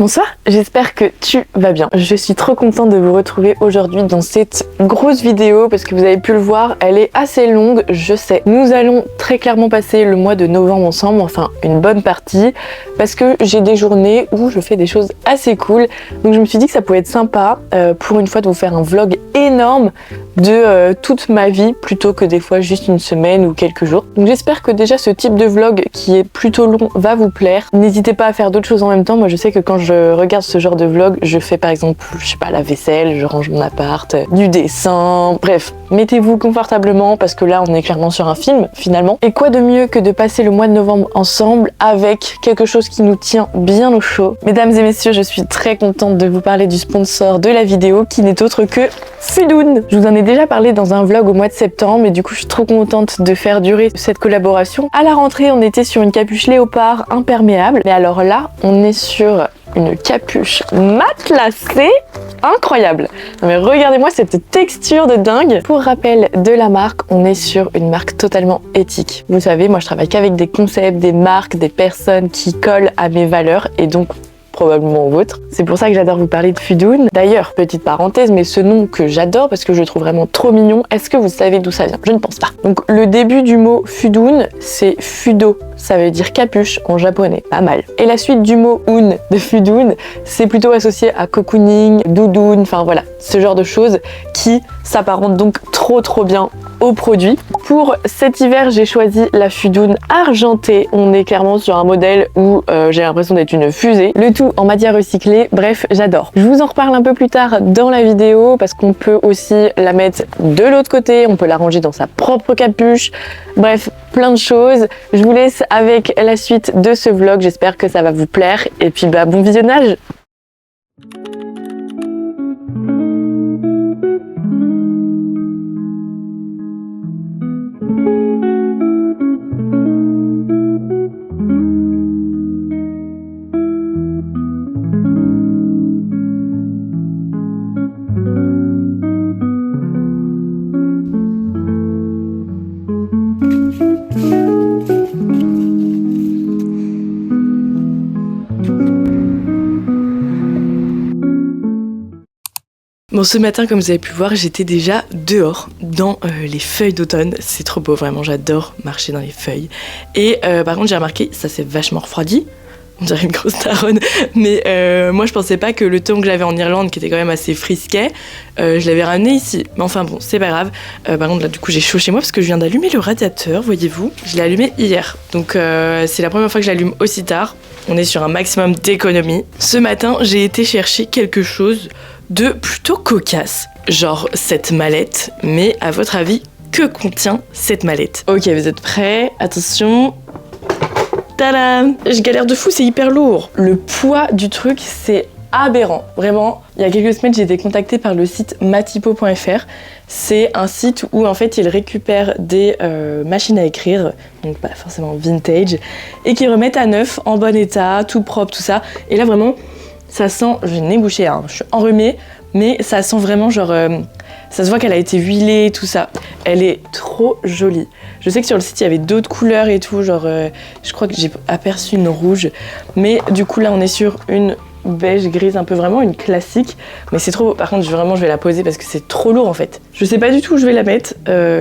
Bonsoir, j'espère que tu vas bien. Je suis trop contente de vous retrouver aujourd'hui dans cette grosse vidéo parce que vous avez pu le voir, elle est assez longue, je sais. Nous allons très clairement passer le mois de novembre ensemble, enfin une bonne partie, parce que j'ai des journées où je fais des choses assez cool. Donc je me suis dit que ça pouvait être sympa pour une fois de vous faire un vlog énorme de toute ma vie plutôt que des fois juste une semaine ou quelques jours. Donc j'espère que déjà ce type de vlog qui est plutôt long va vous plaire. N'hésitez pas à faire d'autres choses en même temps. Moi je sais que quand je regarde ce genre de vlog, je fais par exemple, je sais pas, la vaisselle, je range mon appart, du dessin, bref. Mettez-vous confortablement parce que là on est clairement sur un film finalement. Et quoi de mieux que de passer le mois de novembre ensemble avec quelque chose qui nous tient bien au chaud. Mesdames et messieurs, je suis très contente de vous parler du sponsor de la vidéo qui n'est autre que Fudoun. Je vous en ai déjà parlé dans un vlog au mois de septembre et du coup je suis trop contente de faire durer cette collaboration. À la rentrée on était sur une capuche léopard imperméable, mais alors là on est sur une capuche matelassée incroyable. Non mais regardez-moi cette texture de dingue. Pour rappel de la marque, on est sur une marque totalement éthique. Vous savez, moi je travaille qu'avec des concepts, des marques, des personnes qui collent à mes valeurs et donc probablement au vôtre. C'est pour ça que j'adore vous parler de Fudoun. D'ailleurs, petite parenthèse, mais ce nom que j'adore parce que je le trouve vraiment trop mignon, est-ce que vous savez d'où ça vient? Je ne pense pas. Donc le début du mot Fudoun, c'est Fudo. Ça veut dire capuche en japonais, pas mal. Et la suite du mot un de Fudoun, c'est plutôt associé à cocooning, doudoune, enfin voilà, ce genre de choses qui s'apparentent donc trop bien au produit. Pour cet hiver, j'ai choisi la Fudoun argentée. On est clairement sur un modèle où j'ai l'impression d'être une fusée. Le tout en matière recyclée. Bref, j'adore. Je vous en reparle un peu plus tard dans la vidéo parce qu'on peut aussi la mettre de l'autre côté. On peut la ranger dans sa propre capuche. Bref, plein de choses. Je vous laisse avec la suite de ce vlog. J'espère que ça va vous plaire. Et puis bah, bon visionnage! Bon, ce matin, comme vous avez pu voir, j'étais déjà dehors, dans les feuilles d'automne. C'est trop beau, vraiment, j'adore marcher dans les feuilles. Et par contre, j'ai remarqué, ça s'est vachement refroidi. On dirait une grosse daronne. Mais moi, je pensais pas que le temps que j'avais en Irlande, qui était quand même assez frisquet, je l'avais ramené ici. Mais enfin bon, c'est pas grave. Par contre, là, du coup, j'ai chaud chez moi parce que je viens d'allumer le radiateur, voyez-vous. Je l'ai allumé hier. Donc, c'est la première fois que je l'allume aussi tard. On est sur un maximum d'économie. Ce matin, j'ai été chercher quelque chose de plutôt cocasse, genre cette mallette, mais à votre avis, que contient cette mallette? Ok, vous êtes prêts? Attention. Tadam! Je galère de fou, c'est hyper lourd. Le poids du truc, c'est aberrant. Vraiment, il y a quelques semaines, j'ai été contactée par le site matipo.fr. C'est un site où en fait, ils récupèrent des machines à écrire, donc pas forcément vintage, et qui remettent à neuf, en bon état, tout propre, tout ça. Et là, vraiment, ça sent, j'ai le nez bouché, hein, je suis enrhumée, mais ça sent vraiment genre, ça se voit qu'elle a été huilée, tout ça. Elle est trop jolie. Je sais que sur le site, il y avait d'autres couleurs et tout, genre, je crois que j'ai aperçu une rouge. Mais du coup, là, on est sur une beige grise, un peu vraiment une classique. Mais c'est trop beau. Par contre, je vais la poser parce que c'est trop lourd, en fait. Je sais pas du tout où je vais la mettre,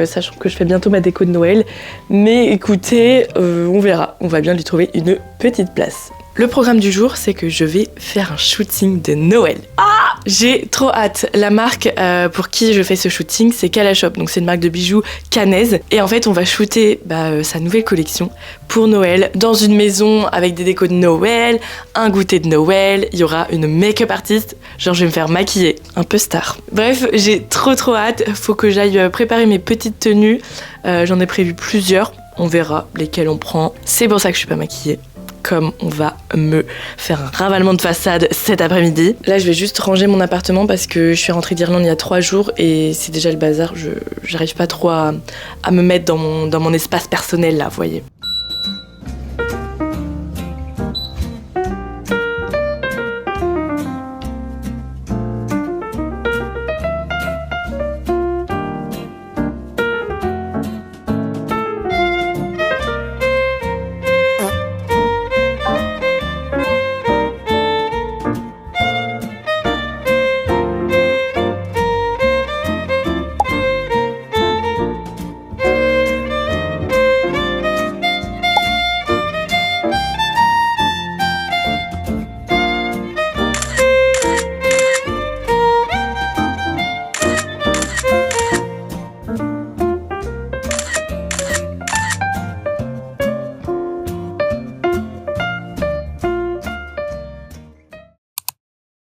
sachant que je fais bientôt ma déco de Noël. Mais écoutez, on verra. On va bien lui trouver une petite place. Le programme du jour, c'est que je vais faire un shooting de Noël. Ah, j'ai trop hâte. La marque pour qui je fais ce shooting, c'est Kalashop. Donc c'est une marque de bijoux caennaise. Et en fait, on va shooter sa nouvelle collection pour Noël dans une maison avec des décos de Noël, un goûter de Noël. Il y aura une make-up artiste. Genre, je vais me faire maquiller, un peu star. Bref, j'ai trop hâte. Faut que j'aille préparer mes petites tenues. J'en ai prévu plusieurs. On verra lesquelles on prend. C'est pour ça que je suis pas maquillée. Comme on va me faire un ravalement de façade cet après-midi. Là, je vais juste ranger mon appartement parce que je suis rentrée d'Irlande il y a 3 jours et c'est déjà le bazar. J'arrive pas trop à me mettre dans mon espace personnel là, vous voyez.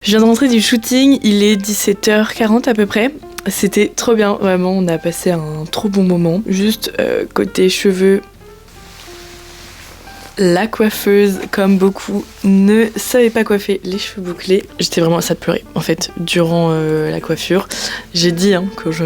Je viens de rentrer du shooting, il est 17h40 à peu près. C'était trop bien, vraiment, on a passé un trop bon moment. Juste côté cheveux, la coiffeuse, comme beaucoup, ne savait pas coiffer les cheveux bouclés. J'étais vraiment à ça de pleurer, en fait, durant la coiffure. J'ai dit que je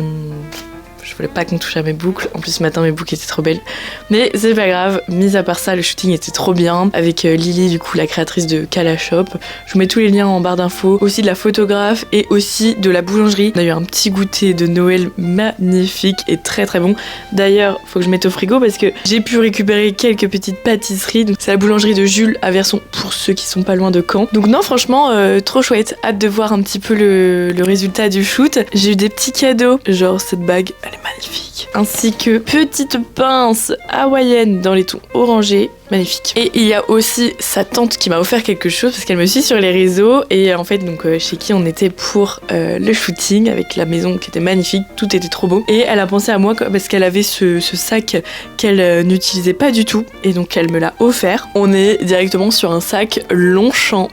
voulais pas qu'on touche à mes boucles. En plus, ce matin, mes boucles étaient trop belles. Mais c'est pas grave. Mis à part ça, le shooting était trop bien. Avec Lily, du coup, la créatrice de Kala Shop. Je vous mets tous les liens en barre d'infos. Aussi de la photographe et aussi de la boulangerie. On a eu un petit goûter de Noël magnifique et très très bon. D'ailleurs, faut que je mette au frigo parce que j'ai pu récupérer quelques petites pâtisseries. Donc, c'est la boulangerie de Jules à Verson pour ceux qui sont pas loin de Caen. Donc non, franchement, trop chouette. Hâte de voir un petit peu le résultat du shoot. J'ai eu des petits cadeaux. Genre cette bague, elle est magnifique. Ainsi que petite pince hawaïenne dans les tons orangés. Magnifique. Et il y a aussi sa tante qui m'a offert quelque chose parce qu'elle me suit sur les réseaux et en fait donc chez qui on était pour le shooting avec la maison qui était magnifique, tout était trop beau et elle a pensé à moi parce qu'elle avait ce sac qu'elle n'utilisait pas du tout et donc elle me l'a offert. On est directement sur un sac Longchamp,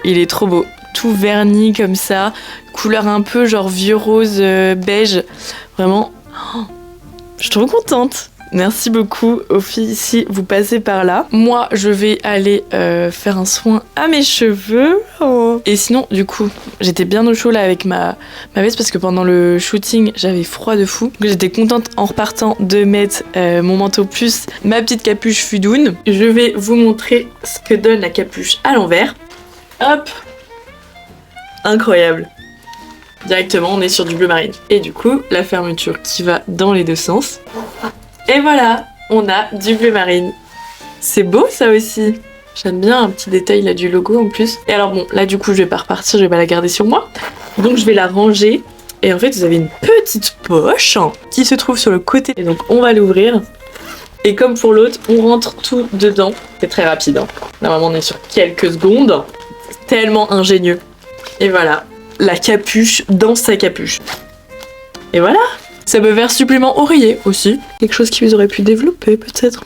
il est trop beau, tout verni comme ça, couleur un peu genre vieux rose beige, vraiment, je suis trop contente. Merci beaucoup aux filles si vous passez par là. Moi, je vais aller faire un soin à mes cheveux. Oh. Et sinon, du coup, j'étais bien au chaud là avec ma veste parce que pendant le shooting, j'avais froid de fou. Donc, j'étais contente en repartant de mettre mon manteau plus ma petite capuche Fudoun. Je vais vous montrer ce que donne la capuche à l'envers. Hop! Incroyable! Directement, on est sur du bleu marine. Et du coup, la fermeture qui va dans les deux sens. Et voilà, on a du bleu marine. C'est beau ça aussi. J'aime bien un petit détail là du logo en plus. Et alors bon, là du coup je vais pas repartir, je vais pas la garder sur moi. Donc je vais la ranger. Et en fait vous avez une petite poche qui se trouve sur le côté. Et donc on va l'ouvrir. Et comme pour l'autre, on rentre tout dedans. C'est très rapide. Normalement on est sur quelques secondes. C'est tellement ingénieux. Et voilà, la capuche dans sa capuche. Et voilà. Ça peut faire supplément oreiller aussi. Quelque chose qui vous aurait pu développer peut-être.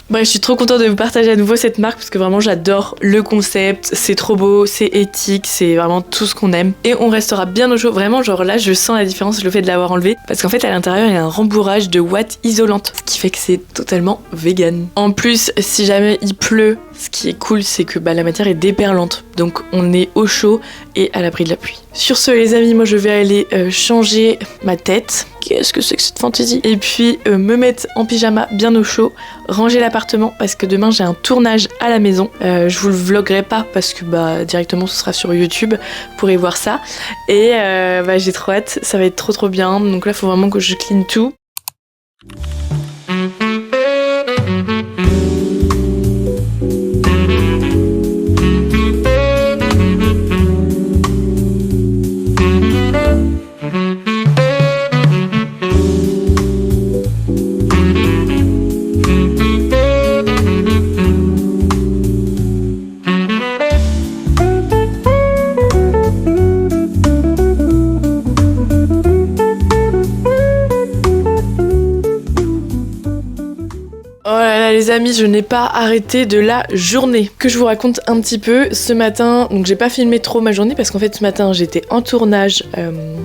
Bref, je suis trop contente de vous partager à nouveau cette marque parce que vraiment j'adore le concept, c'est trop beau, c'est éthique, c'est vraiment tout ce qu'on aime. Et on restera bien au chaud, vraiment genre là je sens la différence le fait de l'avoir enlevé parce qu'en fait à l'intérieur il y a un rembourrage de ouate isolante, ce qui fait que c'est totalement vegan. En plus, si jamais il pleut, ce qui est cool c'est que la matière est déperlante, donc on est au chaud et à l'abri de la pluie. Sur ce les amis, moi je vais aller changer ma tête. Qu'est-ce que c'est que cette fantaisie? Et puis me mettre en pyjama bien au chaud, ranger l'appartement parce que demain j'ai un tournage à la maison. Je vous le vloguerai pas parce que directement ce sera sur YouTube, vous pourrez voir ça. Et j'ai trop hâte, ça va être trop bien. Donc là faut vraiment que je clean tout. Les amis, je n'ai pas arrêté de la journée. Que je vous raconte un petit peu. Ce matin, donc j'ai pas filmé trop ma journée parce qu'en fait ce matin j'étais en tournage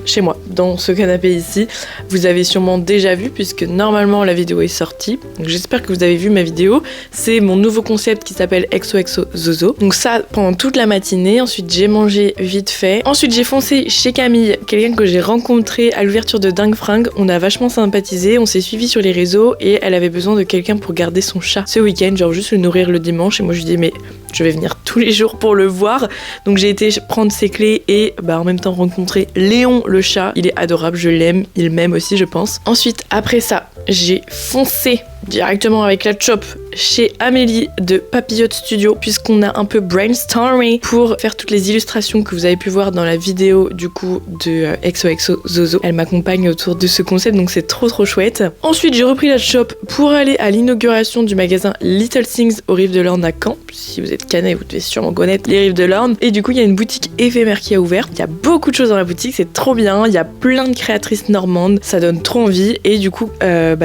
chez moi, dans ce canapé ici. Vous avez sûrement déjà vu puisque normalement la vidéo est sortie. Donc j'espère que vous avez vu ma vidéo. C'est mon nouveau concept qui s'appelle XOXO Zozo. Donc ça pendant toute la matinée. Ensuite j'ai mangé vite fait. Ensuite j'ai foncé chez Camille, quelqu'un que j'ai rencontré à l'ouverture de Dingue Fringue. On a vachement sympathisé, on s'est suivi sur les réseaux et elle avait besoin de quelqu'un pour garder son chat ce week-end, genre juste le nourrir le dimanche. Et moi je lui dis mais je vais venir tous les jours pour le voir. Donc j'ai été prendre ses clés et en même temps rencontrer Léon le chat. Il est adorable, je l'aime, il m'aime aussi je pense. Ensuite après ça j'ai foncé directement avec la chop chez Amélie de Papillote Studio puisqu'on a un peu brainstormé pour faire toutes les illustrations que vous avez pu voir dans la vidéo du coup de XOXO Zozo. Elle m'accompagne autour de ce concept donc c'est trop chouette. Ensuite j'ai repris la shop pour aller à l'inauguration du magasin Little Things aux Rives de l'Orne à Caen. Si vous êtes canet vous devez sûrement connaître les Rives de l'Orne. Et du coup il y a une boutique éphémère qui a ouvert. Il y a beaucoup de choses dans la boutique, c'est trop bien. Il y a plein de créatrices normandes, ça donne trop envie. Et du coup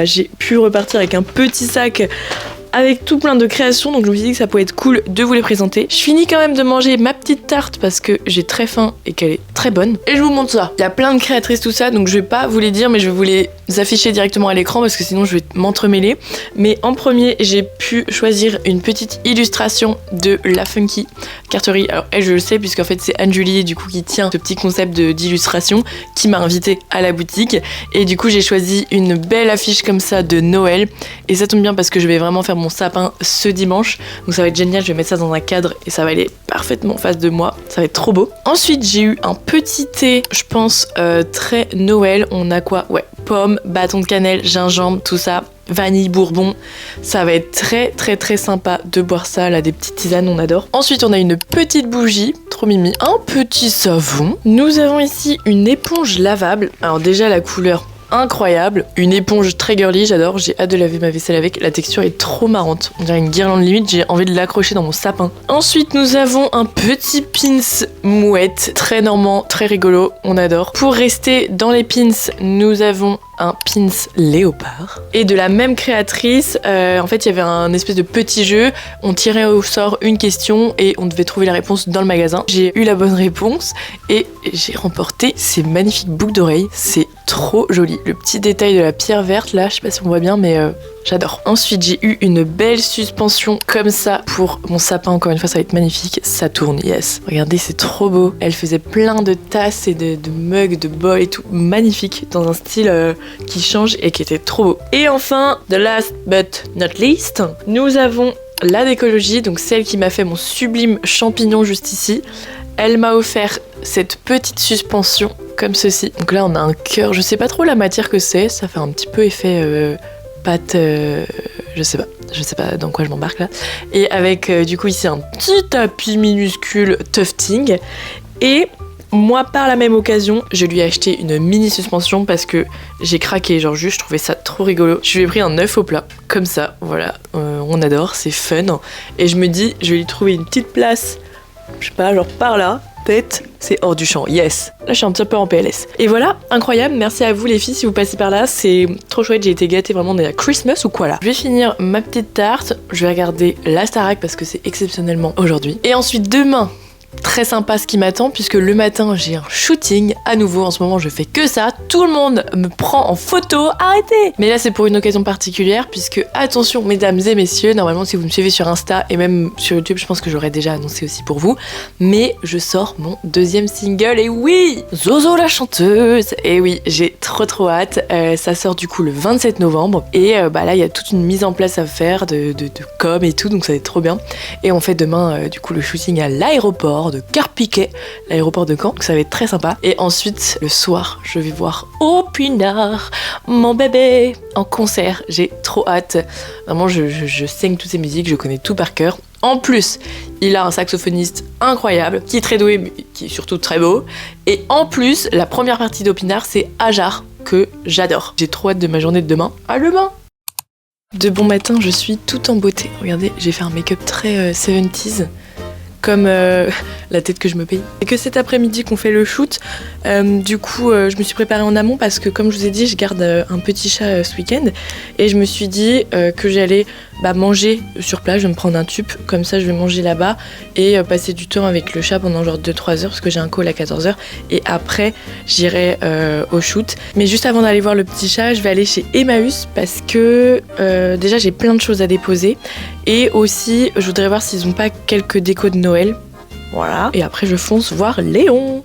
j'ai pu repartir avec un petit sac avec tout plein de créations, donc je me suis dit que ça pouvait être cool de vous les présenter. Je finis quand même de manger ma petite tarte parce que j'ai très faim et qu'elle est très bonne. Et je vous montre ça. Il y a plein de créatrices tout ça, donc je vais pas vous les dire, mais je vais vous les afficher directement à l'écran parce que sinon je vais m'entremêler. Mais en premier, j'ai pu choisir une petite illustration de La Funky Carterie. Alors elle, je le sais puisqu'en fait c'est Anne-Julie du coup qui tient ce petit concept d'illustration qui m'a invitée à la boutique. Et du coup j'ai choisi une belle affiche comme ça de Noël. Et ça tombe bien parce que je vais vraiment faire mon sapin ce dimanche. Donc ça va être génial, je vais mettre ça dans un cadre et ça va aller parfaitement en face de moi. Ça va être trop beau. Ensuite j'ai eu un petit thé, je pense très Noël. On a quoi? Ouais, pommes, bâton de cannelle, gingembre, tout ça. Vanille, bourbon, ça va être très sympa de boire ça, là des petites tisanes, on adore. Ensuite on a une petite bougie, trop mimi, un petit savon. Nous avons ici une éponge lavable, alors déjà la couleur incroyable, une éponge très girly, j'adore, j'ai hâte de laver ma vaisselle avec, la texture est trop marrante, on dirait une guirlande limite, j'ai envie de l'accrocher dans mon sapin. Ensuite nous avons un petit pins mouette, très normand, très rigolo, on adore. Pour rester dans les pins, nous avons un pins léopard. Et de la même créatrice, en fait il y avait un espèce de petit jeu, on tirait au sort une question et on devait trouver la réponse dans le magasin. J'ai eu la bonne réponse et j'ai remporté ces magnifiques boucles d'oreilles, c'est trop joli. Le petit détail de la pierre verte là, je sais pas si on voit bien mais j'adore. Ensuite j'ai eu une belle suspension comme ça pour mon sapin, encore une fois ça va être magnifique, ça tourne, yes. Regardez c'est trop beau, elle faisait plein de tasses et de mugs, de bols et tout, magnifique, dans un style qui change et qui était trop beau. Et enfin, the last but not least, nous avons la d'écologie, donc celle qui m'a fait mon sublime champignon juste ici. Elle m'a offert cette petite suspension comme ceci. Donc là on a un cœur, je sais pas trop la matière que c'est, ça fait un petit peu effet pâte, je sais pas dans quoi je m'embarque là. Et avec du coup ici un petit tapis minuscule tufting. Et moi, par la même occasion, je lui ai acheté une mini suspension parce que j'ai craqué, genre juste, je trouvais ça trop rigolo. Je lui ai pris un œuf au plat, comme ça, voilà, on adore, c'est fun. Et je me dis, je vais lui trouver une petite place, je sais pas, genre par là, peut-être, c'est hors du champ, yes. Là, je suis un petit peu en PLS. Et voilà, incroyable, merci à vous les filles si vous passez par là, c'est trop chouette, j'ai été gâtée vraiment de la Christmas ou quoi là. Je vais finir ma petite tarte, je vais regarder la Starac parce que c'est exceptionnellement aujourd'hui. Et ensuite, demain, très sympa ce qui m'attend puisque le matin j'ai un shooting à nouveau, en ce moment je fais que ça, tout le monde me prend en photo, arrêtez. Mais là c'est pour une occasion particulière puisque attention mesdames et messieurs, normalement si vous me suivez sur Insta et même sur YouTube je pense que j'aurais déjà annoncé aussi pour vous, mais je sors mon deuxième single et oui, Zozo la chanteuse, et oui j'ai trop hâte, ça sort du coup le 27 novembre et bah là il y a toute une mise en place à faire de com et tout, donc ça va être trop bien. Et on fait demain du coup le shooting à l'aéroport de Carpiquet, l'aéroport de Caen, donc ça va être très sympa. Et ensuite, le soir, je vais voir Opinard, mon bébé, en concert. J'ai trop hâte. Vraiment, je saigne toutes ces musiques, je connais tout par cœur. En plus, il a un saxophoniste incroyable, qui est très doué, mais qui est surtout très beau. Et en plus, la première partie d'Opinard, c'est Ajar, que j'adore. J'ai trop hâte de ma journée de demain. À demain! De bon matin, je suis toute en beauté. Regardez, j'ai fait un make-up très 70s. Comme la tête que je me paye. Et que cet après-midi qu'on fait le shoot, du coup je me suis préparée en amont parce que comme je vous ai dit je garde un petit chat ce week-end et je me suis dit que j'allais manger sur place, je vais me prendre un tube, comme ça je vais manger là-bas et passer du temps avec le chat pendant genre 2-3 heures parce que j'ai un call à 14h et après j'irai au shoot. Mais juste avant d'aller voir le petit chat, je vais aller chez Emmaüs parce que déjà j'ai plein de choses à déposer et aussi je voudrais voir s'ils ont pas quelques décos de Noël. Voilà. Et après je fonce voir Léon.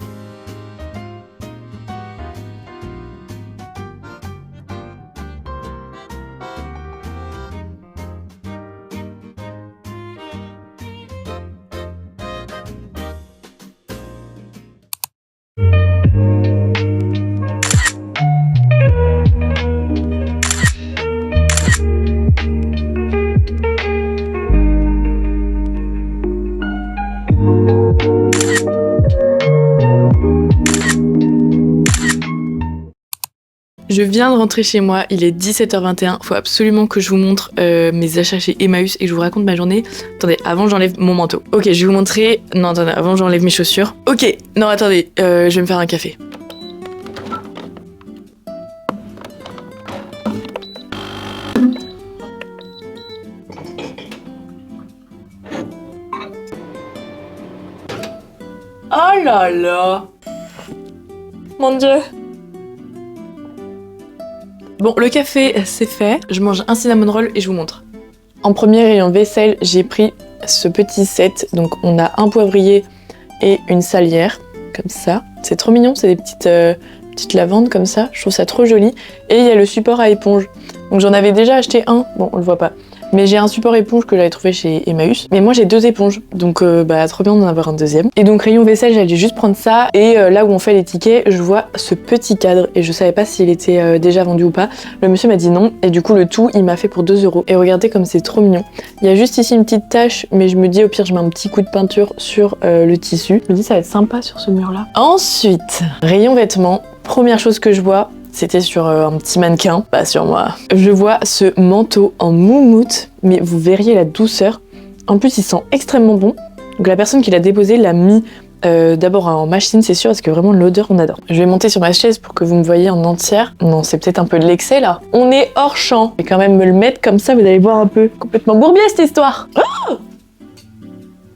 Je viens de rentrer chez moi, il est 17h21, faut absolument que je vous montre mes achats chez Emmaüs et que je vous raconte ma journée. Attendez, avant j'enlève mon manteau. Ok, je vais vous montrer... Non, attendez, avant j'enlève mes chaussures. Ok, non attendez, je vais me faire un café. Oh là là. Mon Dieu. Bon, le café, c'est fait. Je mange un cinnamon roll et je vous montre. En premier rayon vaisselle, j'ai pris ce petit set. Donc, on a un poivrier et une salière, comme ça. C'est trop mignon, c'est des petites lavandes comme ça. Je trouve ça trop joli. Et il y a le support à éponge. Donc, j'en avais déjà acheté un. Bon, on le voit pas. Mais j'ai un support éponge que j'avais trouvé chez Emmaüs. Mais moi j'ai 2 éponges, donc trop bien d'en avoir un deuxième. Et donc rayon vaisselle, j'allais juste prendre ça. Et là où on fait les tickets, je vois ce petit cadre. Et je savais pas s'il était déjà vendu ou pas. Le monsieur m'a dit non. Et du coup le tout, il m'a fait pour 2 €. Et regardez comme c'est trop mignon. Il y a juste ici une petite tache, mais je me dis au pire je mets un petit coup de peinture sur le tissu. Je me dis ça va être sympa sur ce mur là. Ensuite, rayon vêtements. Première chose que je vois, c'était sur un petit mannequin, pas sur moi. Je vois ce manteau en moumoute, mais vous verriez la douceur. En plus, il sent extrêmement bon. Donc la personne qui l'a déposé l'a mis d'abord en machine, c'est sûr, parce que vraiment l'odeur, on adore. Je vais monter sur ma chaise pour que vous me voyez en entière. Non, c'est peut-être un peu de l'excès là. On est hors champ. Je vais quand même me le mettre comme ça, vous allez voir un peu. Complètement bourbier cette histoire. Oh,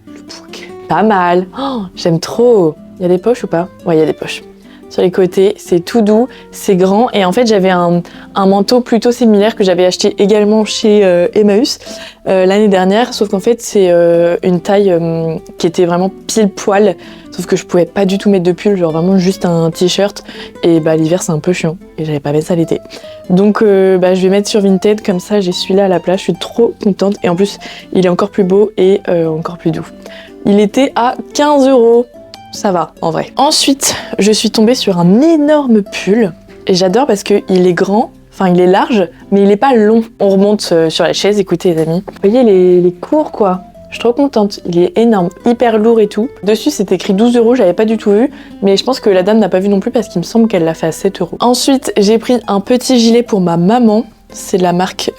le bouc. Pas mal. Oh, j'aime trop. Il y a des poches ou pas? Ouais, il y a des poches. Sur les côtés, c'est tout doux, c'est grand et en fait j'avais un manteau plutôt similaire que j'avais acheté également chez Emmaüs l'année dernière, sauf qu'en fait c'est une taille qui était vraiment pile poil, sauf que je pouvais pas du tout mettre de pull, genre vraiment juste un t-shirt et l'hiver c'est un peu chiant et j'avais pas mis ça l'été. Donc je vais mettre sur Vinted, comme ça j'ai celui-là à la place, je suis trop contente et en plus il est encore plus beau et encore plus doux. Il était à 15 €. Ça va, en vrai. Ensuite, je suis tombée sur un énorme pull. Et j'adore parce qu'il est grand, enfin il est large, mais il est pas long. On remonte sur la chaise, écoutez les amis. Vous voyez les cours quoi. Je suis trop contente. Il est énorme, hyper lourd et tout. Dessus, c'est écrit 12 €, j'avais pas du tout vu. Mais je pense que la dame n'a pas vu non plus parce qu'il me semble qu'elle l'a fait à 7 €. Ensuite, j'ai pris un petit gilet pour ma maman. C'est de la marque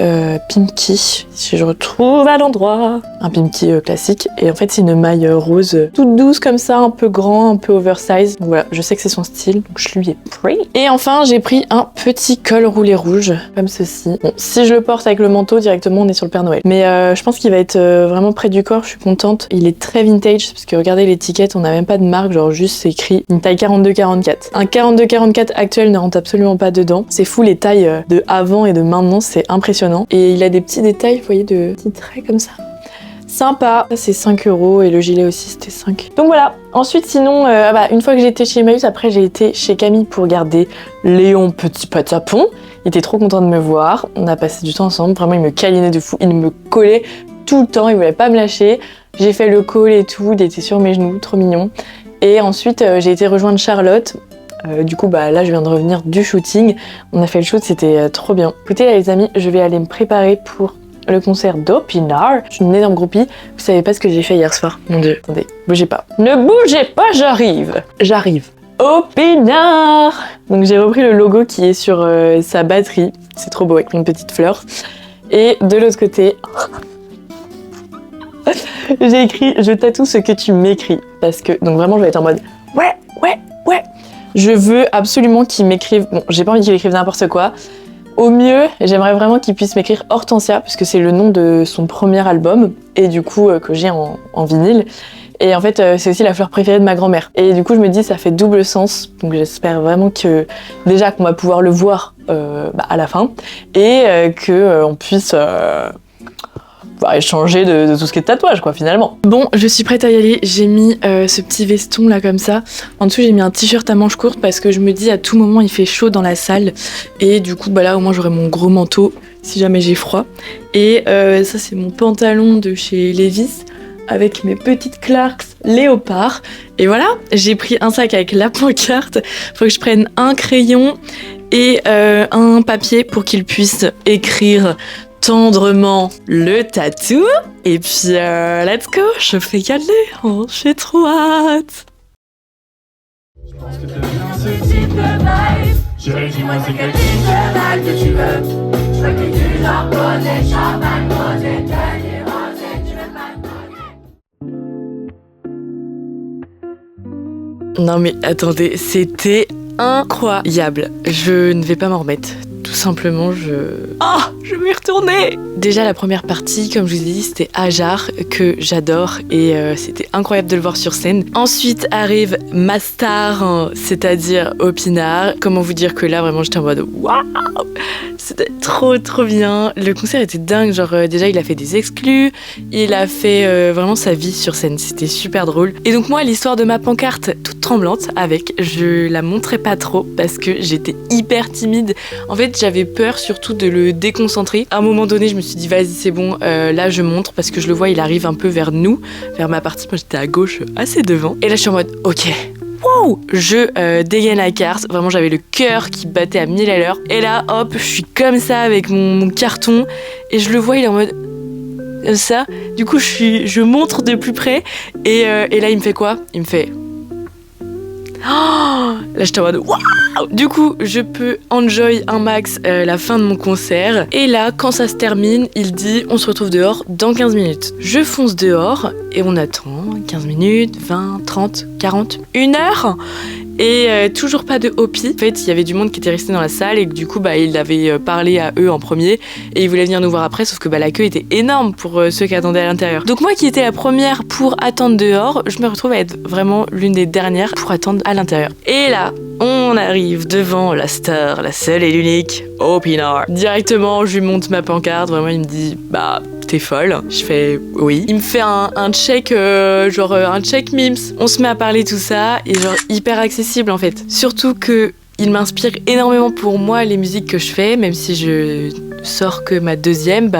Pimki, si je retrouve à l'endroit. Un Pimki classique. Et en fait, c'est une maille rose toute douce comme ça, un peu grand, un peu oversize. Donc voilà, je sais que c'est son style, donc je lui ai pris. Et enfin, j'ai pris un petit col roulé rouge, comme ceci. Bon, si je le porte avec le manteau, directement, on est sur le Père Noël. Mais je pense qu'il va être vraiment près du corps, je suis contente. Il est très vintage, parce que regardez l'étiquette, on n'a même pas de marque, genre juste c'est écrit une taille 42-44. Un 42-44 actuel ne rentre absolument pas dedans. C'est fou les tailles de avant et de maintenant. C'est impressionnant. Et il a des petits détails, vous voyez, de petits traits comme ça. Sympa. Ça, c'est 5 € et le gilet aussi, c'était 5. Donc voilà. Ensuite, sinon, une fois que j'ai été chez Emmaüs, après, j'ai été chez Camille pour garder Léon Petit Patapon. Il était trop content de me voir. On a passé du temps ensemble. Vraiment, il me câlinait de fou. Il me collait tout le temps. Il voulait pas me lâcher. J'ai fait le call et tout. Il était sur mes genoux. Trop mignon. Et ensuite, j'ai été rejoindre Charlotte. Du coup là je viens de revenir du shooting, on a fait le shoot, c'était trop bien. Écoutez là les amis, je vais aller me préparer pour le concert d'Opinard. Je suis une énorme groupie, vous savez pas ce que j'ai fait hier soir, mon dieu. Attendez, bougez pas. Ne bougez pas, j'arrive. Opinard. Donc j'ai repris le logo qui est sur sa batterie, c'est trop beau avec une petite fleur. Et de l'autre côté, j'ai écrit « Je tatoue ce que tu m'écris » parce que, donc vraiment je vais être en mode « Ouais. Je veux absolument qu'il m'écrive, bon j'ai pas envie qu'il écrive n'importe quoi, au mieux j'aimerais vraiment qu'il puisse m'écrire Hortensia puisque c'est le nom de son premier album et du coup que j'ai en vinyle et en fait c'est aussi la fleur préférée de ma grand-mère et du coup je me dis ça fait double sens, donc j'espère vraiment que déjà qu'on va pouvoir le voir à la fin et qu'on puisse échanger de tout ce qui est tatouage quoi finalement. Bon, je suis prête à y aller, j'ai mis ce petit veston là comme ça. En dessous j'ai mis un t-shirt à manches courtes parce que je me dis à tout moment il fait chaud dans la salle et du coup là au moins j'aurai mon gros manteau si jamais j'ai froid. Et ça c'est mon pantalon de chez Levi's avec mes petites Clarks léopard. Et voilà, j'ai pris un sac avec la pancarte. Faut que je prenne un crayon et un papier pour qu'il puisse écrire tendrement le tatou. Et puis let's go, je vais y aller, oh, j'ai trop hâte. Chérie, dis-moi c'est quel type de bague que tu veux. Je veux que tu leur poses champagne, rosé, tenue, rosé, tu veux pas. Non mais attendez, c'était incroyable. Je ne vais pas m'en remettre. Tout simplement, je vais y retourner. Déjà la première partie, comme je vous ai dit, c'était Ajar que j'adore et c'était incroyable de le voir sur scène. Ensuite arrive ma star, hein, c'est-à-dire Opinard. Comment vous dire que là vraiment j'étais en mode waouh, c'était trop bien. Le concert était dingue, genre déjà il a fait des exclus, il a fait vraiment sa vie sur scène, c'était super drôle. Et donc moi l'histoire de ma pancarte toute tremblante avec, je la montrais pas trop parce que j'étais hyper timide. En fait j'avais peur surtout de le déconcentrer. À un moment donné je me suis dit vas-y c'est bon, là je montre parce que je le vois, il arrive un peu vers nous, vers ma partie, moi j'étais à gauche assez devant. Et là je suis en mode ok, wow, je dégaine la carte, vraiment j'avais le cœur qui battait à 1000 à l'heure. Et là hop, je suis comme ça avec mon carton et je le vois, il est en mode ça. Du coup je montre de plus près et là il me fait quoi? Il me fait oh, là j'étais en mode waouh. Du coup je peux enjoy un max la fin de mon concert. Et là quand ça se termine, il dit on se retrouve dehors dans 15 minutes. Je fonce dehors et on attend 15 minutes, 20, 30, 40, 1 heure. Et toujours pas de Hopi. En fait, il y avait du monde qui était resté dans la salle et que du coup, il avait parlé à eux en premier et il voulait venir nous voir après, sauf que la queue était énorme pour ceux qui attendaient à l'intérieur. Donc moi qui étais la première pour attendre dehors, je me retrouve à être vraiment l'une des dernières pour attendre à l'intérieur. Et là, on arrive devant la star, la seule et l'unique, Opinard. Directement, je lui montre ma pancarte, vraiment il me dit t'es folle. Je fais oui. Il me fait un check, genre un check memes. On se met à parler tout ça et genre hyper accessible en fait. Surtout que il m'inspire énormément pour moi les musiques que je fais, même si je sors que ma deuxième,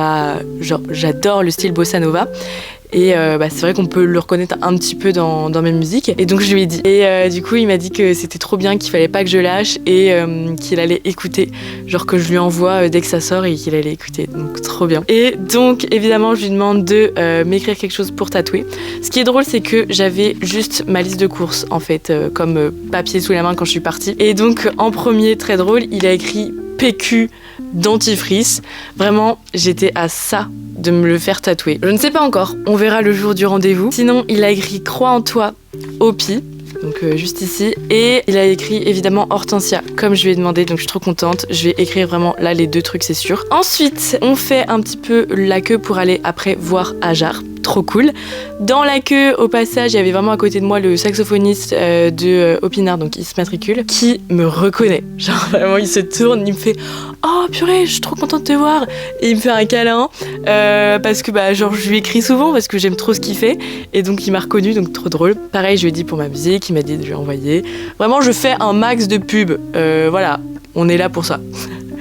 genre j'adore le style bossa nova. Et c'est vrai qu'on peut le reconnaître un petit peu dans mes musiques. Et donc je lui ai dit. Et du coup il m'a dit que c'était trop bien, qu'il fallait pas que je lâche et qu'il allait écouter. Genre que je lui envoie dès que ça sort et qu'il allait écouter. Donc trop bien. Et donc évidemment je lui demande de m'écrire quelque chose pour tatouer. Ce qui est drôle c'est que j'avais juste ma liste de courses en fait comme papier sous la main quand je suis partie. Et donc en premier, très drôle, il a écrit PQ dentifrice. Vraiment, j'étais à ça de me le faire tatouer. Je ne sais pas encore, on verra le jour du rendez-vous. Sinon, il a écrit crois en toi, Hopi. Donc juste ici. Et il a écrit évidemment Hortensia, comme je lui ai demandé, donc je suis trop contente. Je vais écrire vraiment là les 2 trucs, c'est sûr. Ensuite, on fait un petit peu la queue pour aller après voir Ajar. Trop cool. Dans la queue, au passage, il y avait vraiment à côté de moi le saxophoniste de Opinard, donc il se matricule, qui me reconnaît. Genre vraiment, il se tourne, il me fait oh purée, je suis trop contente de te voir. Et il me fait un câlin parce que genre je lui écris souvent parce que j'aime trop ce qu'il fait. Et donc il m'a reconnu, donc trop drôle. Pareil, je lui ai dit pour ma musique, il m'a dit de lui envoyer. Vraiment, je fais un max de pub. Voilà, on est là pour ça.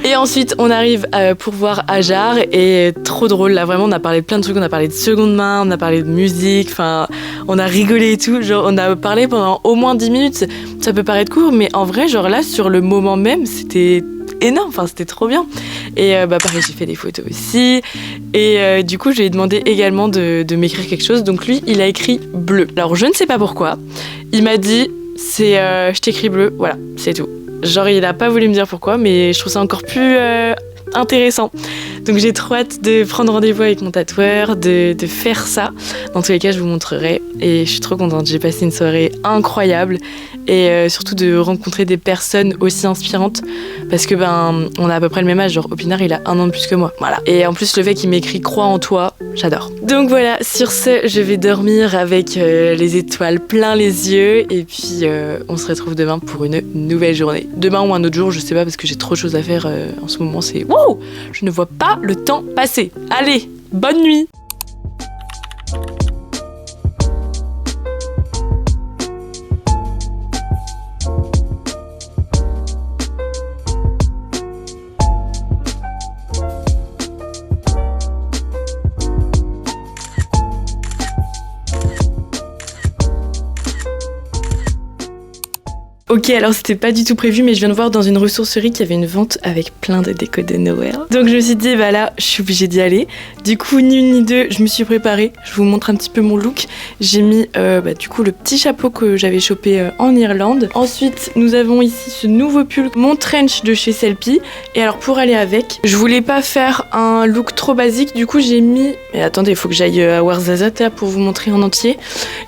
Et ensuite, on arrive pour voir Ajar et trop drôle. Là, vraiment, on a parlé de plein de trucs. On a parlé de seconde main, on a parlé de musique. Enfin, on a rigolé et tout. Genre, on a parlé pendant au moins 10 minutes. Ça peut paraître court, mais en vrai, genre là, sur le moment même, c'était énorme. Enfin, c'était trop bien. Et pareil, j'ai fait des photos aussi. Et du coup, je lui ai demandé également de m'écrire quelque chose. Donc lui, il a écrit bleu. Alors, je ne sais pas pourquoi. Il m'a dit, je t'écris bleu. Voilà, c'est tout. Genre il a pas voulu me dire pourquoi, mais je trouve ça encore plus intéressant. Donc j'ai trop hâte de prendre rendez-vous avec mon tatoueur, de faire ça. Dans tous les cas je vous montrerai et je suis trop contente. J'ai passé une soirée incroyable et surtout de rencontrer des personnes aussi inspirantes parce que on a à peu près le même âge. Genre Opinard il a 1 an de plus que moi. Voilà. Et en plus le fait qu'il m'écrit crois en toi, j'adore. Donc voilà, sur ce je vais dormir avec les étoiles plein les yeux et puis on se retrouve demain pour une nouvelle journée. Demain ou un autre jour, je sais pas parce que j'ai trop de choses à faire en ce moment, c'est wouh, je ne vois pas le temps passer. Allez, bonne nuit. Ok, alors c'était pas du tout prévu, mais je viens de voir dans une ressourcerie qu'il y avait une vente avec plein de déco de Noël. Donc je me suis dit, là, je suis obligée d'y aller. Du coup, ni une ni deux, je me suis préparée. Je vous montre un petit peu mon look. J'ai mis du coup le petit chapeau que j'avais chopé en Irlande. Ensuite, nous avons ici ce nouveau pull, mon trench de chez Selfie. Et alors pour aller avec, je voulais pas faire un look trop basique. Du coup, j'ai mis... Mais attendez, il faut que j'aille à Ouarzazate pour vous montrer en entier.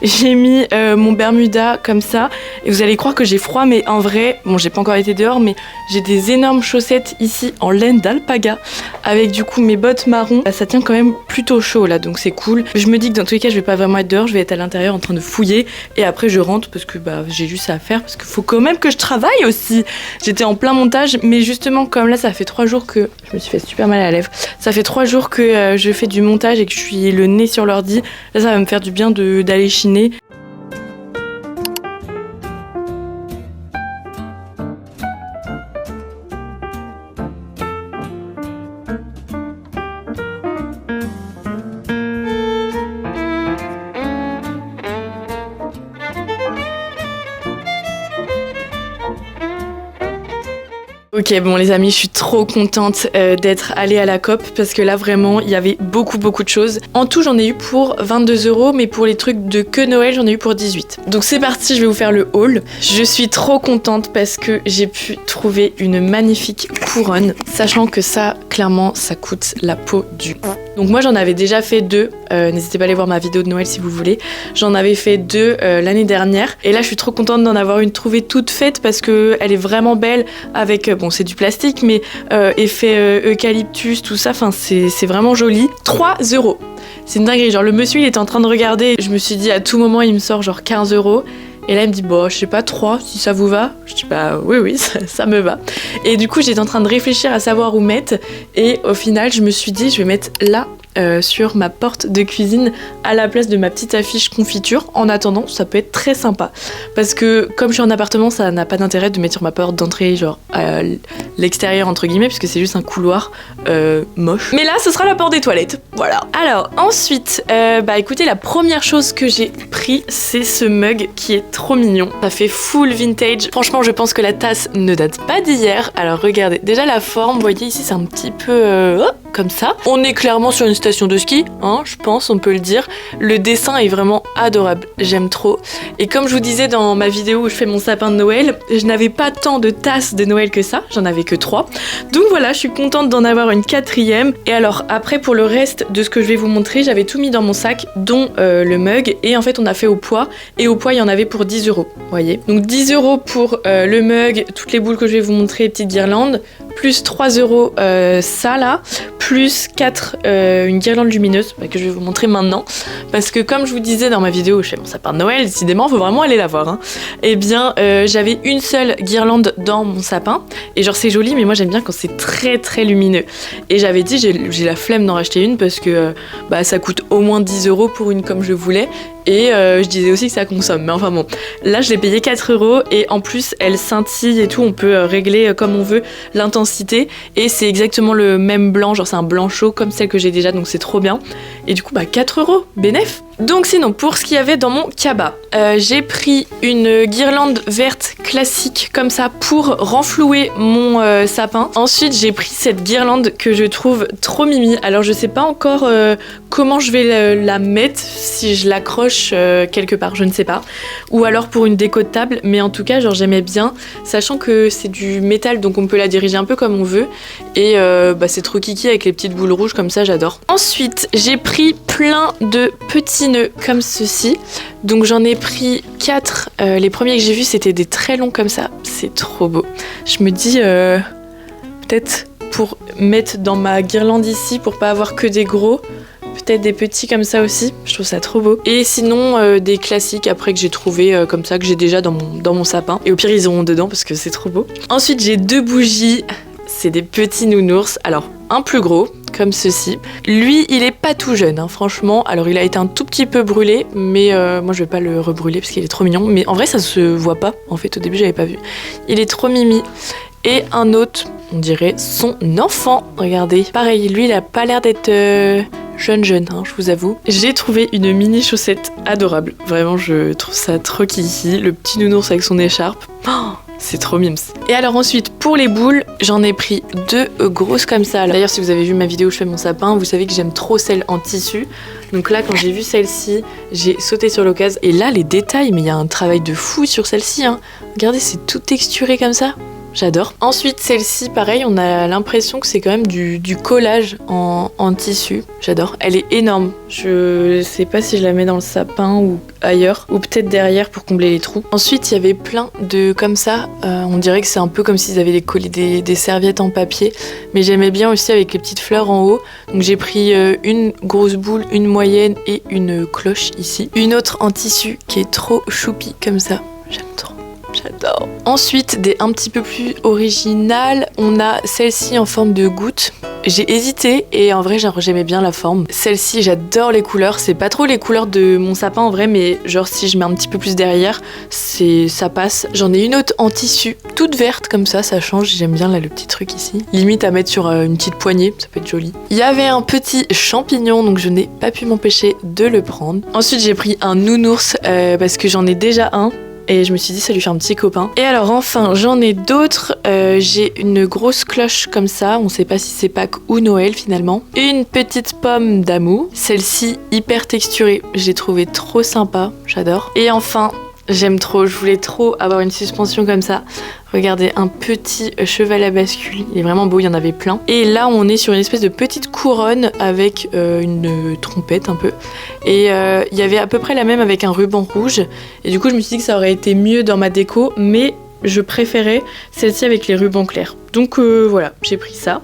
J'ai mis mon Bermuda comme ça. Et vous allez croire que j'ai froid froid, mais en vrai, bon, j'ai pas encore été dehors, mais j'ai des énormes chaussettes ici en laine d'alpaga avec du coup mes bottes marron. Ça tient quand même plutôt chaud là, donc c'est cool. Je me dis que dans tous les cas, je vais pas vraiment être dehors, je vais être à l'intérieur en train de fouiller et après je rentre parce que bah j'ai juste ça à faire parce qu'il faut quand même que je travaille aussi. J'étais en plein montage, mais justement comme là ça fait 3 jours que je me suis fait super mal à la lèvre. Ça fait 3 jours que je fais du montage et que je suis le nez sur l'ordi. Là ça va me faire du bien d'aller chiner. Ok, bon les amis, je suis trop contente d'être allée à la COP parce que là vraiment il y avait beaucoup de choses. En tout j'en ai eu pour 22 €, mais pour les trucs de que Noël j'en ai eu pour 18. Donc c'est parti, je vais vous faire le haul. Je suis trop contente parce que j'ai pu trouver une magnifique couronne, sachant que ça clairement ça coûte la peau du cul. Donc moi j'en avais déjà fait 2, n'hésitez pas à aller voir ma vidéo de Noël si vous voulez. J'en avais fait 2 l'année dernière et là je suis trop contente d'en avoir une trouvée toute faite parce que elle est vraiment belle avec, bon c'est du plastique mais effet eucalyptus, tout ça, enfin c'est vraiment joli. 3 €. C'est une dinguerie, genre le monsieur il était en train de regarder, je me suis dit à tout moment il me sort genre 15 €. Et là, il me dit, bon, je sais pas, 3, si ça vous va. Je dis, bah oui, ça me va. Et du coup, j'étais en train de réfléchir à savoir où mettre. Et au final, je me suis dit, je vais mettre là, sur ma porte de cuisine, à la place de ma petite affiche confiture. En attendant, ça peut être très sympa. Parce que, comme je suis en appartement, ça n'a pas d'intérêt de mettre sur ma porte d'entrée, genre, à l'extérieur, entre guillemets, puisque c'est juste un couloir moche. Mais là, ce sera la porte des toilettes. Voilà. Alors, ensuite, bah écoutez, la première chose que j'ai pris, c'est ce mug qui est trop mignon. Ça fait full vintage. Franchement, je pense que la tasse ne date pas d'hier. Alors regardez, déjà la forme, vous voyez ici, c'est un petit peu comme ça. On est clairement sur une station de ski, hein, je pense, on peut le dire. Le dessin est vraiment adorable, j'aime trop. Et comme je vous disais dans ma vidéo où je fais mon sapin de Noël, je n'avais pas tant de tasses de Noël que ça, j'en avais que 3. Donc voilà, je suis contente d'en avoir une 4e. Et alors après, pour le reste de ce que je vais vous montrer, j'avais tout mis dans mon sac, dont le mug. Et en fait, on a fait au poids. Et au poids, il y en avait pour 10 €, vous voyez. Donc 10 € pour le mug, toutes les boules que je vais vous montrer, les petites guirlandes, plus 3 € ça là, plus 4 une guirlande lumineuse que je vais vous montrer maintenant. Parce que comme je vous disais dans ma vidéo où je fais mon sapin de Noël, décidément, faut vraiment aller la voir. Hein. Eh bien, j'avais une seule guirlande dans mon sapin. Et genre c'est joli, mais moi j'aime bien quand c'est très lumineux. Et j'avais dit, j'ai la flemme d'en racheter une parce que bah, ça coûte au moins 10 € pour une comme je voulais. Et je disais aussi que ça consomme, mais enfin bon, là je l'ai payé 4 € et en plus elle scintille et tout, on peut régler comme on veut l'intensité et c'est exactement le même blanc, genre c'est un blanc chaud comme celle que j'ai déjà, donc c'est trop bien. Et du coup bah 4 €, bénef. Donc sinon, pour ce qu'il y avait dans mon cabas, j'ai pris une guirlande verte classique comme ça pour renflouer mon sapin. Ensuite, j'ai pris cette guirlande que je trouve trop mimi. Alors je sais pas encore comment je vais la mettre, si je l'accroche quelque part, je ne sais pas. Ou alors pour une déco de table, mais en tout cas, genre j'aimais bien, sachant que c'est du métal, donc on peut la diriger un peu comme on veut. Et bah, c'est trop kiki avec les petites boules rouges comme ça, j'adore. Ensuite, j'ai pris plein de petits nœuds comme ceci. Donc j'en ai pris 4. Les premiers que j'ai vus, c'était des très longs comme ça. C'est trop beau. Je me dis, peut-être pour mettre dans ma guirlande ici, pour pas avoir que des gros, peut-être des petits comme ça aussi. Je trouve ça trop beau. Et sinon, des classiques après que j'ai trouvé comme ça, que j'ai déjà dans mon sapin. Et au pire, ils auront dedans parce que c'est trop beau. Ensuite, j'ai 2 bougies. C'est des petits nounours. Alors, un plus gros, comme ceci. Lui, il est pas tout jeune, hein, franchement. Alors, il a été un tout petit peu brûlé, mais moi, je vais pas le rebrûler parce qu'il est trop mignon. Mais en vrai, ça se voit pas. En fait, au début, j'avais pas vu. Il est trop mimi. Et un autre, on dirait son enfant. Regardez. Pareil, lui, il a pas l'air d'être jeune, hein, je vous avoue. J'ai trouvé une mini chaussette adorable. Vraiment, je trouve ça trop kiki. Le petit nounours avec son écharpe. Oh, c'est trop mimes. Et alors ensuite, pour les boules, j'en ai pris 2 grosses comme ça. D'ailleurs, si vous avez vu ma vidéo où je fais mon sapin, vous savez que j'aime trop celle en tissu. Donc là, quand j'ai vu celle-ci, j'ai sauté sur l'occasion. Et là, les détails, mais il y a un travail de fou sur celle-ci. Hein. Regardez, c'est tout texturé comme ça. J'adore. Ensuite, celle-ci, pareil, on a l'impression que c'est quand même du collage en tissu. J'adore. Elle est énorme. Je sais pas si je la mets dans le sapin ou ailleurs, ou peut-être derrière pour combler les trous. Ensuite, il y avait plein de comme ça. On dirait que c'est un peu comme s'ils avaient collé des serviettes en papier. Mais j'aimais bien aussi avec les petites fleurs en haut. Donc j'ai pris une grosse boule, une moyenne et une cloche ici. Une autre en tissu qui est trop choupi comme ça. J'aime trop. J'adore. Ensuite, des un petit peu plus originales, on a celle-ci en forme de goutte. J'ai hésité et en vrai j'aimais bien la forme. Celle-ci, j'adore les couleurs. C'est pas trop les couleurs de mon sapin en vrai, mais genre si je mets un petit peu plus derrière, ça passe. J'en ai une autre en tissu, toute verte comme ça change. J'aime bien là le petit truc ici. Limite à mettre sur une petite poignée, ça peut être joli. Il y avait un petit champignon, donc je n'ai pas pu m'empêcher de le prendre. Ensuite j'ai pris un nounours parce que j'en ai déjà un. Et je me suis dit ça lui fait un petit copain. Et alors enfin j'en ai d'autres. J'ai une grosse cloche comme ça. On sait pas si c'est Pâques ou Noël finalement. Une petite pomme d'amour. Celle-ci hyper texturée. Je l'ai trouvée trop sympa. J'adore. Et enfin j'aime trop. Je voulais trop avoir une suspension comme ça. Regardez, un petit cheval à bascule. Il est vraiment beau, il y en avait plein. Et là, on est sur une espèce de petite couronne avec une trompette un peu. Et il y avait à peu près la même avec un ruban rouge. Et du coup, je me suis dit que ça aurait été mieux dans ma déco, mais je préférais celle-ci avec les rubans clairs. Donc voilà, j'ai pris ça.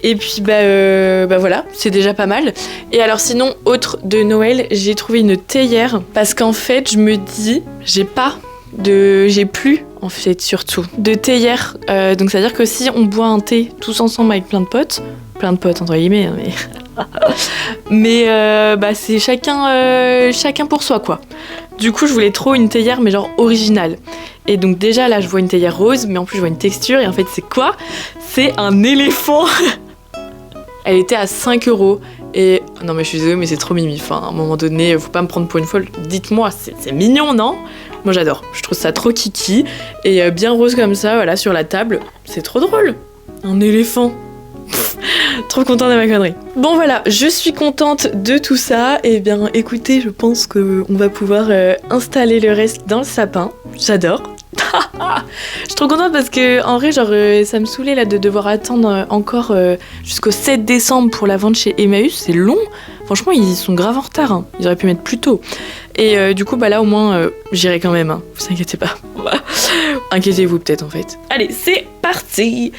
Et puis voilà, c'est déjà pas mal. Et alors sinon, autre de Noël, j'ai trouvé une théière. Parce qu'en fait, je me dis, j'ai plus en fait surtout de théière, donc c'est à dire que si on boit un thé tous ensemble avec plein de potes entre guillemets, mais c'est chacun pour soi quoi. Du coup je voulais trop une théière mais genre originale. Et donc déjà là je vois une théière rose, mais en plus je vois une texture et en fait c'est quoi? C'est un éléphant. Elle était à 5 €. Et non mais je suis désolée mais c'est trop mimi, enfin à un moment donné faut pas me prendre pour une folle, dites-moi, c'est mignon non? Moi j'adore, je trouve ça trop kiki et bien rose comme ça, voilà, sur la table, c'est trop drôle. Un éléphant. Trop contente de ma connerie. Bon voilà, je suis contente de tout ça. Et bien écoutez, je pense qu'on va pouvoir installer le reste dans le sapin. J'adore. Je suis trop contente parce que en vrai genre ça me saoulait là de devoir attendre encore jusqu'au 7 décembre pour la vente chez Emmaüs, c'est long. Franchement ils sont grave en retard, hein. Ils auraient pu mettre plus tôt. Et du coup là au moins j'irai quand même, hein. Vous inquiétez pas. Inquiétez-vous peut-être en fait. Allez c'est parti.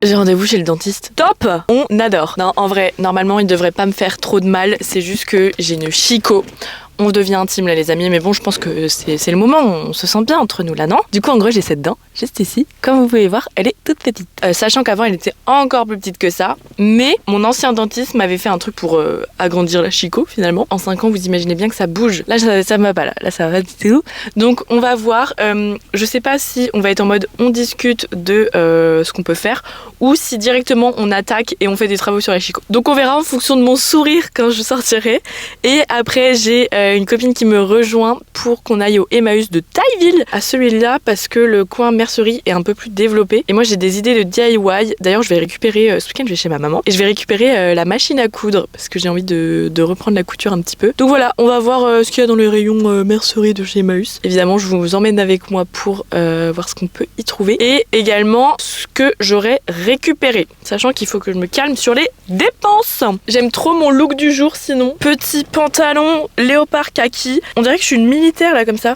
J'ai rendez-vous chez le dentiste. Top! On adore. Non, en vrai, normalement, il devrait pas me faire trop de mal. C'est juste que j'ai une chicot. On devient intime là les amis, mais bon je pense que c'est le moment, on se sent bien entre nous là, non? Du coup en gros j'ai cette dent, juste ici, comme vous pouvez voir, elle est toute petite. Sachant qu'avant elle était encore plus petite que ça, mais mon ancien dentiste m'avait fait un truc pour agrandir la chicot finalement. En 5 ans vous imaginez bien que ça bouge, là ça va pas, là ça va du tout. Donc on va voir, je sais pas si on va être en mode on discute de ce qu'on peut faire, ou si directement on attaque et on fait des travaux sur la chicot. Donc on verra en fonction de mon sourire quand je sortirai. Et après j'ai une copine qui me rejoint pour qu'on aille au Emmaüs de Tailleville, à celui-là parce que le coin mercerie est un peu plus développé. Et moi j'ai des idées de DIY. D'ailleurs je vais récupérer, ce week-end je vais chez ma maman et je vais récupérer la machine à coudre parce que j'ai envie de reprendre la couture un petit peu. Donc voilà, on va voir ce qu'il y a dans les rayons mercerie de chez Emmaüs. Évidemment je vous emmène avec moi pour voir ce qu'on peut y trouver et également ce que j'aurais récupéré, sachant qu'il faut que je me calme sur les dépenses. J'aime trop mon look du jour sinon. Petit pantalon léopard foulard kaki. On dirait que je suis une militaire là comme ça.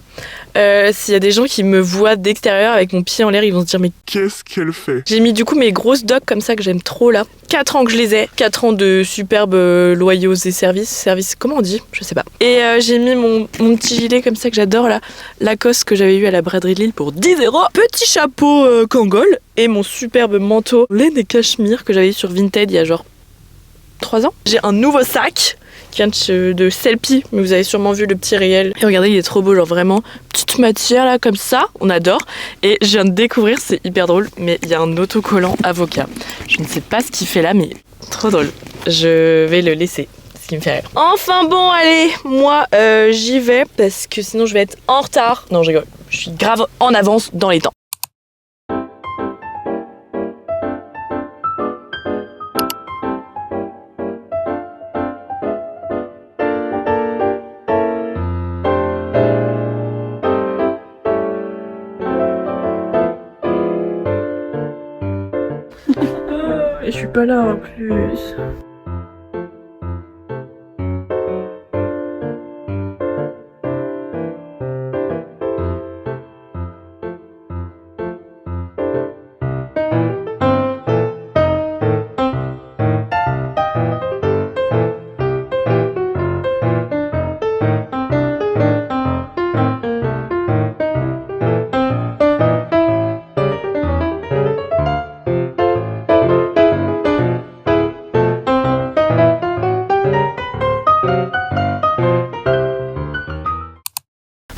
S'il y a des gens qui me voient d'extérieur avec mon pied en l'air, ils vont se dire mais qu'est-ce qu'elle fait? J'ai mis du coup mes grosses docks comme ça que j'aime trop là. 4 ans que je les ai. 4 ans de superbes loyaux et services, comment on dit? Je sais pas. Et j'ai mis mon petit gilet comme ça que j'adore là. Lacoste que j'avais eu à la braderie de Lille pour 10 €. Petit chapeau Kangol. Et mon superbe manteau laine et cachemire que j'avais eu sur Vinted il y a genre 3 ans. J'ai un nouveau sac qui vient de Selfie, mais vous avez sûrement vu le petit réel. Et regardez, il est trop beau, genre vraiment petite matière là comme ça, on adore. Et je viens de découvrir, c'est hyper drôle, mais il y a un autocollant avocat. Je ne sais pas ce qu'il fait là, mais trop drôle. Je vais le laisser, ce qui me fait rire. Enfin bon, allez, moi j'y vais parce que sinon je vais être en retard. Non, je rigole, je suis grave en avance dans les temps. Et je suis pas là en plus.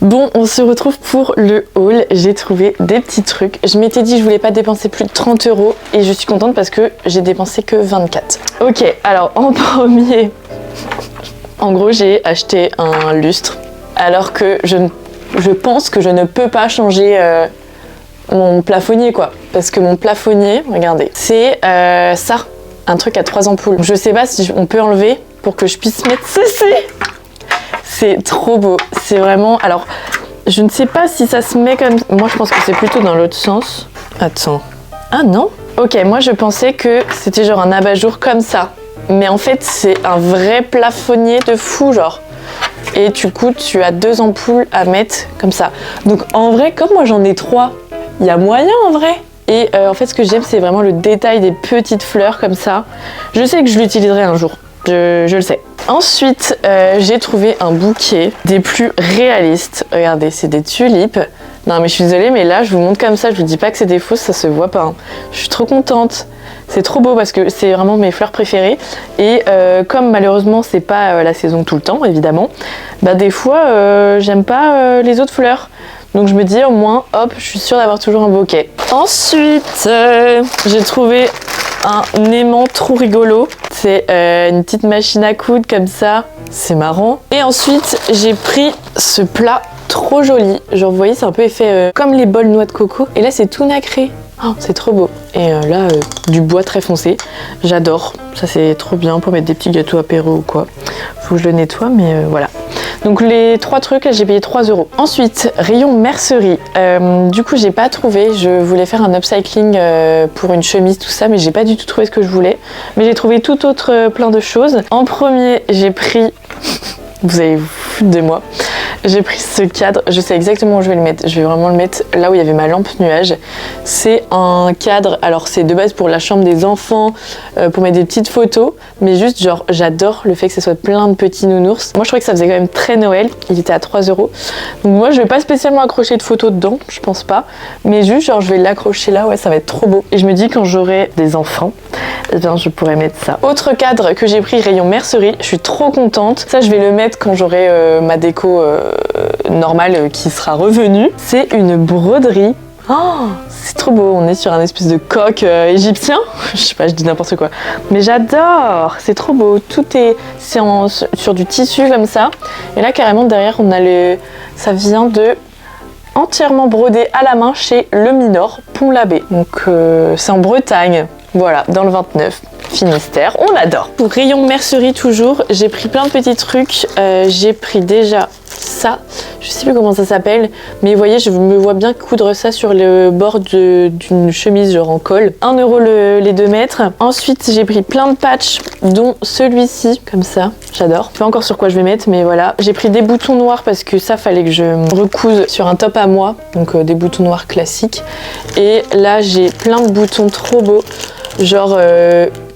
Bon, on se retrouve pour le haul. J'ai trouvé des petits trucs. Je m'étais dit que je voulais pas dépenser plus de 30 € et je suis contente parce que j'ai dépensé que 24. Ok, alors en premier, en gros j'ai acheté un lustre alors que je pense que je ne peux pas changer mon plafonnier quoi. Parce que mon plafonnier, regardez, c'est ça, un truc à 3 ampoules. Je sais pas si on peut enlever pour que je puisse mettre ceci. C'est trop beau, c'est vraiment... Alors, je ne sais pas si ça se met comme... Moi, je pense que c'est plutôt dans l'autre sens. Attends. Ah non? Ok, moi, je pensais que c'était genre un abat-jour comme ça. Mais en fait, c'est un vrai plafonnier de fou, genre. Et du coup, tu as 2 ampoules à mettre comme ça. Donc, en vrai, comme moi, j'en ai 3, il y a moyen, en vrai. Et en fait, ce que j'aime, c'est vraiment le détail des petites fleurs comme ça. Je sais que je l'utiliserai un jour. Je le sais. Ensuite, j'ai trouvé un bouquet des plus réalistes. Regardez, c'est des tulipes. Non mais je suis désolée, mais là, je vous montre comme ça. Je vous dis pas que c'est des fausses, ça se voit pas. Hein. Je suis trop contente. C'est trop beau parce que c'est vraiment mes fleurs préférées. Et comme malheureusement, c'est pas la saison tout le temps, évidemment, bah des fois, j'aime pas les autres fleurs. Donc je me dis au moins, hop, je suis sûre d'avoir toujours un bouquet. Ensuite, j'ai trouvé un aimant trop rigolo. C'est une petite machine à coudre comme ça. C'est marrant. Et ensuite, j'ai pris ce plat trop joli. Genre, vous voyez, c'est un peu effet comme les bols noix de coco. Et là, c'est tout nacré. Oh, c'est trop beau. Et là, du bois très foncé. J'adore. Ça, c'est trop bien pour mettre des petits gâteaux apéro ou quoi. Faut que je le nettoie, mais voilà. Donc les 3 trucs, là j'ai payé 3 €. Ensuite, rayon mercerie. Du coup, j'ai pas trouvé. Je voulais faire un upcycling pour une chemise, tout ça, mais j'ai pas du tout trouvé ce que je voulais. Mais j'ai trouvé tout autre plein de choses. En premier, j'ai pris... Vous allez vous foutre de moi. J'ai pris ce cadre, je sais exactement où je vais le mettre. Je vais vraiment le mettre là où il y avait ma lampe nuage. C'est un cadre, alors c'est de base pour la chambre des enfants, pour mettre des petites photos. Mais juste genre, j'adore le fait que ce soit plein de petits nounours. Moi je trouvais que ça faisait quand même très Noël. Il était à 3 €. Donc moi je vais pas spécialement accrocher de photos dedans, je pense pas. Mais juste genre je vais l'accrocher là, ouais ça va être trop beau. Et je me dis quand j'aurai des enfants, eh bien je pourrais mettre ça. Autre cadre que j'ai pris, rayon mercerie, je suis trop contente. Ça je vais le mettre quand j'aurai ma déco normale qui sera revenue. C'est une broderie. Oh, c'est trop beau, on est sur un espèce de coq égyptien. Je sais pas, je dis n'importe quoi. Mais j'adore, c'est trop beau. C'est sur du tissu comme ça. Et là carrément derrière on a ça vient de entièrement brodé à la main chez Le Minor, Pont-l'Abbé. Donc c'est en Bretagne. Voilà, dans le 29. Finistère, on adore. Pour rayon mercerie toujours, j'ai pris plein de petits trucs. J'ai pris déjà ça, je sais plus comment ça s'appelle, mais vous voyez, je me vois bien coudre ça sur le bord d'une chemise genre en colle. 1 € les 2 mètres. Ensuite, j'ai pris plein de patchs, dont celui-ci, comme ça, j'adore. Je sais pas encore sur quoi je vais mettre, mais voilà. J'ai pris des boutons noirs parce que ça, fallait que je recouse sur un top à moi, donc des boutons noirs classiques. Et là, j'ai plein de boutons trop beaux, genre...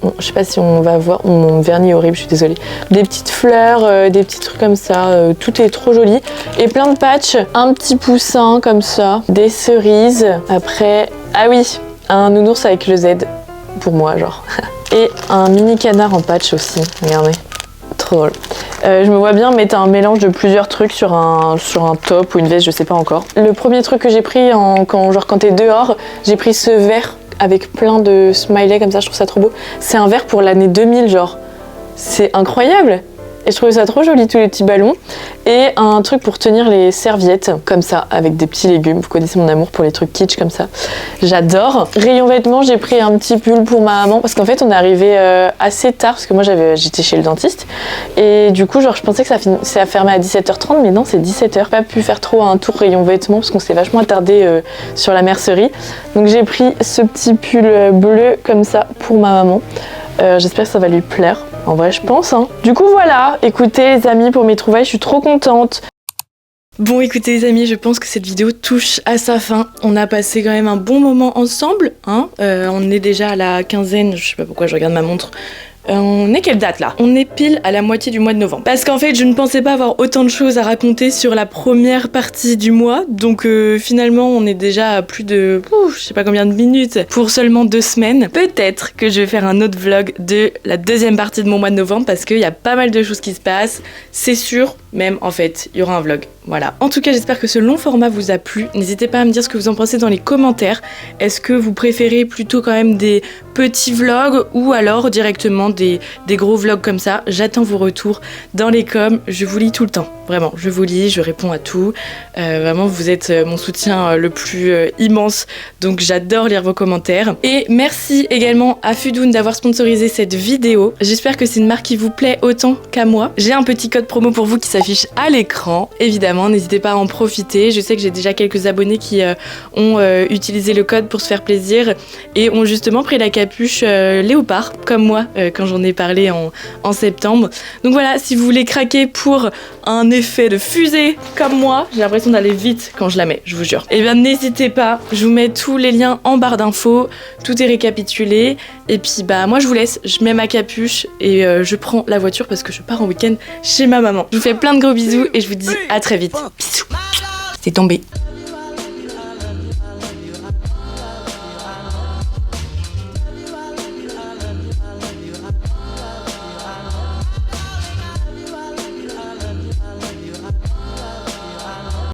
Bon, je sais pas si on va voir, mon vernis est horrible, je suis désolée. Des petites fleurs, des petits trucs comme ça, tout est trop joli. Et plein de patchs, un petit poussin comme ça, des cerises. Après, ah oui, un nounours avec le Z, pour moi genre. Et un mini canard en patch aussi, regardez. Trop drôle. Je me vois bien mettre un mélange de plusieurs trucs sur un top ou une veste, je sais pas encore. Le premier truc que j'ai pris quand t'es dehors, j'ai pris ce vert avec plein de smileys comme ça, je trouve ça trop beau. C'est un verre pour l'année 2000 genre. C'est incroyable. Et je trouvais ça trop joli, tous les petits ballons. Et un truc pour tenir les serviettes, comme ça, avec des petits légumes. Vous connaissez mon amour pour les trucs kitsch comme ça. J'adore. Rayon vêtements, j'ai pris un petit pull pour ma maman. Parce qu'en fait, on est arrivé assez tard, parce que moi, j'étais chez le dentiste. Et du coup, genre, je pensais que ça fermait à 17h30, mais non, c'est 17h. Pas pu faire trop un tour rayon vêtements, parce qu'on s'est vachement attardé sur la mercerie. Donc j'ai pris ce petit pull bleu, comme ça, pour ma maman. J'espère que ça va lui plaire. En vrai, je pense. Hein. Du coup, voilà. Écoutez, les amis, pour mes trouvailles, je suis trop contente. Bon, écoutez, les amis, je pense que cette vidéo touche à sa fin. On a passé quand même un bon moment ensemble. Hein. On est déjà à la quinzaine. Je sais pas pourquoi je regarde ma montre. On est quelle date là? On est pile à la moitié du mois de novembre. Parce qu'en fait, je ne pensais pas avoir autant de choses à raconter sur la première partie du mois. Donc finalement, on est déjà à plus de... je sais pas combien de minutes pour seulement 2 semaines. Peut-être que je vais faire un autre vlog de la deuxième partie de mon mois de novembre parce qu'il y a pas mal de choses qui se passent. C'est sûr, même en fait, il y aura un vlog. Voilà. En tout cas, j'espère que ce long format vous a plu. N'hésitez pas à me dire ce que vous en pensez dans les commentaires. Est-ce que vous préférez plutôt quand même des petits vlogs ou alors directement des gros vlogs comme ça? J'attends vos retours dans les coms. Je vous lis tout le temps. Vraiment, je vous lis, je réponds à tout. Vraiment, vous êtes mon soutien le plus immense. Donc j'adore lire vos commentaires. Et merci également à Fudoun d'avoir sponsorisé cette vidéo. J'espère que c'est une marque qui vous plaît autant qu'à moi. J'ai un petit code promo pour vous qui s'affiche à l'écran. Évidemment, n'hésitez pas à en profiter. Je sais que j'ai déjà quelques abonnés qui ont utilisé le code pour se faire plaisir et ont justement pris la capuche léopard, comme moi, quand j'en ai parlé en septembre. Donc voilà, si vous voulez craquer pour un effet de fusée comme moi, j'ai l'impression d'aller vite quand je la mets, je vous jure. Et bien n'hésitez pas, je vous mets tous les liens en barre d'infos, tout est récapitulé. Et puis bah moi je vous laisse, je mets ma capuche et je prends la voiture parce que je pars en week-end chez ma maman. Je vous fais plein de gros bisous et je vous dis à très vite. Bisous. C'est tombé.